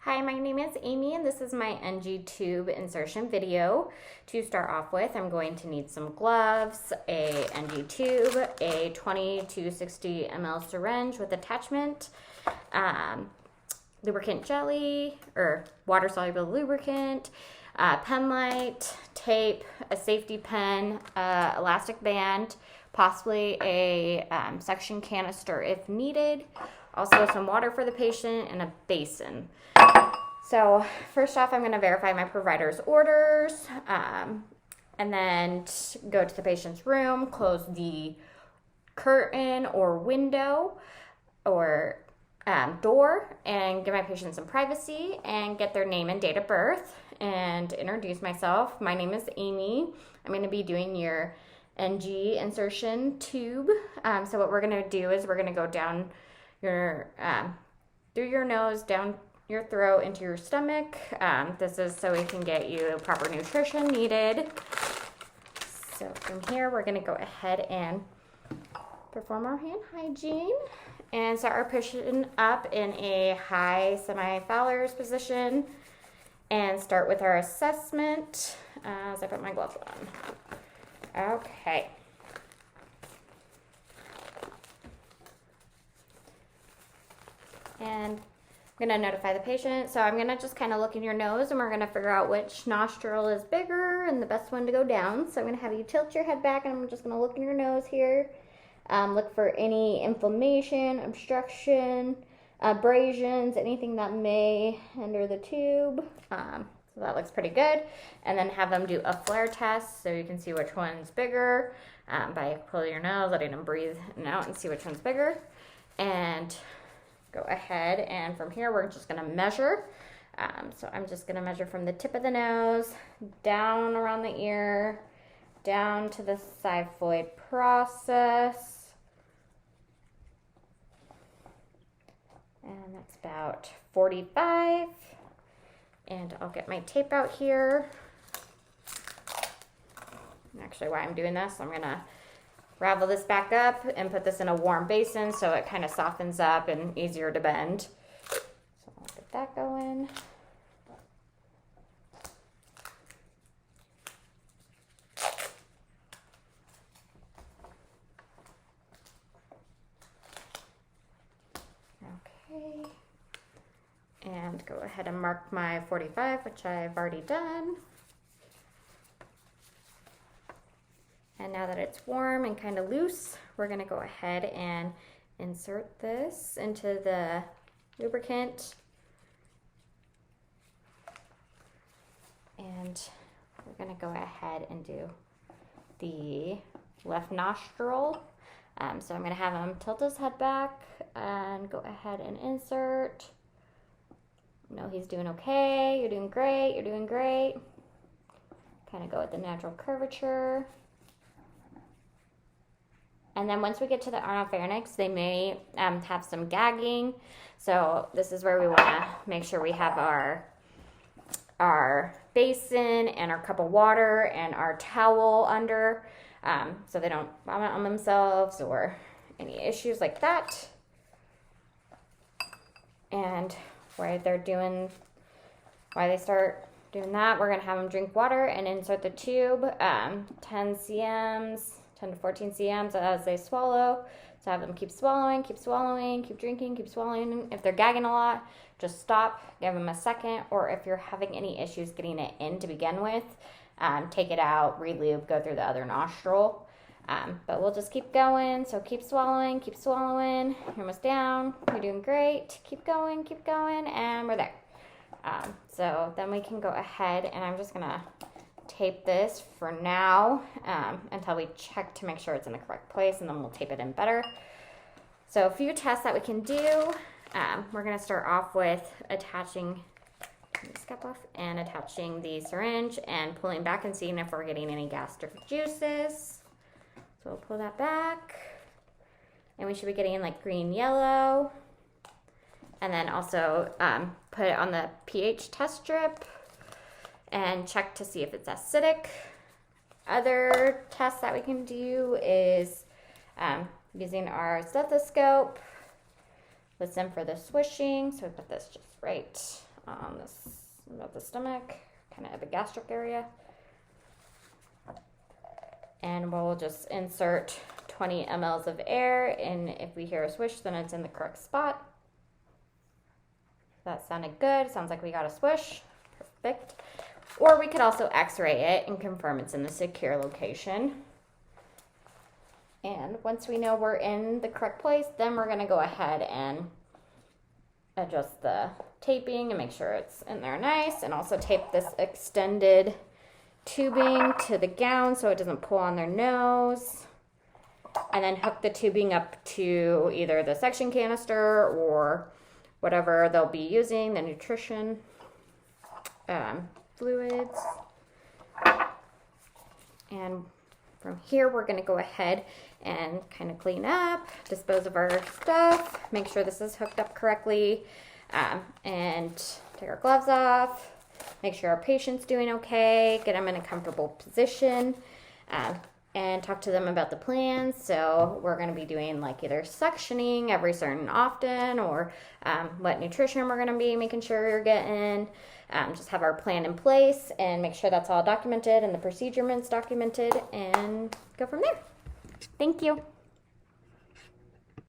Hi, my name is Amy and this is my NG tube insertion video. To start off with, I'm going to need some gloves, a NG tube, a 20 to 60 ml syringe with attachment, lubricant jelly or water soluble lubricant, pen light, tape, a safety pen, elastic band, possibly a suction canister if needed, also some water for the patient, and a basin. So first off, I'm going to verify my provider's orders, and then go to the patient's room, close the curtain or window or door, and give my patient some privacy and get their name and date of birth and introduce myself. My name is Amy. I'm going to be doing your NG insertion tube. So what we're going to do is we're going to go down your through your nose, down your throat into your stomach. This is so we can get you proper nutrition needed. So from here, we're going to go ahead and perform our hand hygiene and start our patient up in a high semi-Fowler's position and start with our assessment as I put my gloves on. Okay. And I'm going to notify the patient. So I'm going to just kind of look in your nose and we're going to figure out which nostril is bigger and the best one to go down. So I'm going to have you tilt your head back and I'm just going to look in your nose here. Look for any inflammation, obstruction, abrasions, anything that may enter the tube. So that looks pretty good. And then have them do a flare test so you can see which one's bigger by pulling your nose, letting them breathe out and see which one's bigger. And go ahead, and from here we're just going to measure. So I'm just going to measure from the tip of the nose down around the ear, down to the xiphoid process, and that's about 45. And I'll get my tape out here. Actually, while I'm doing this, I'm going to ravel this back up and put this in a warm basin so it kind of softens up and easier to bend. So I'll get that going. Okay. And go ahead and mark my 45, which I've already done. And now that it's warm and kind of loose, we're going to go ahead and insert this into the lubricant. And we're going to go ahead and do the left nostril. So I'm going to have him tilt his head back and go ahead and insert. No, he's doing okay. You're doing great. You're doing great. Kind of go with the natural curvature. And then once we get to the oropharynx, they may have some gagging. So this is where we want to make sure we have our basin and our cup of water and our towel under, so they don't vomit on themselves or any issues like that. And while they start doing that, we're going to have them drink water and insert the tube, 10 cms. 10 to 14 cms as they swallow. So have them keep swallowing, keep drinking, keep swallowing. If they're gagging a lot, just stop, give them a second. Or if you're having any issues getting it in to begin with, take it out, re-lube, go through the other nostril. But we'll just keep going. So keep swallowing. You're almost down. You're doing great. Keep going, and we're there. So then we can go ahead, and I'm just going to tape this for now until we check to make sure it's in the correct place, and then we'll tape it in better. So a few tests that we can do. We're going to start off with attaching the syringe and pulling back and seeing if we're getting any gastric juices. So we'll pull that back, and we should be getting like green, yellow, and then also put it on the pH test strip and check to see if it's acidic. Other tests that we can do is using our stethoscope. Listen for the swishing. So we put this just right on this, about the stomach, kind of at the gastric area. And we'll just insert 20 mLs of air, and if we hear a swish, then it's in the correct spot. That sounded good. Sounds like we got a swish. Perfect. Or we could also x-ray it and confirm it's in the secure location. And once we know we're in the correct place, then we're going to go ahead and adjust the taping and make sure it's in there nice, and also tape this extended tubing to the gown so it doesn't pull on their nose, and then hook the tubing up to either the suction canister or whatever they'll be using, the nutrition fluids. And from here we're going to go ahead and kind of clean up, dispose of our stuff, make sure this is hooked up correctly, and take our gloves off, make sure our patient's doing okay, get them in a comfortable position, and talk to them about the plans. So we're going to be doing like either suctioning every certain often, or what nutrition we're going to be making sure you're getting. Just have our plan in place and make sure that's all documented and the procedure minutes documented, and go from there. Thank you.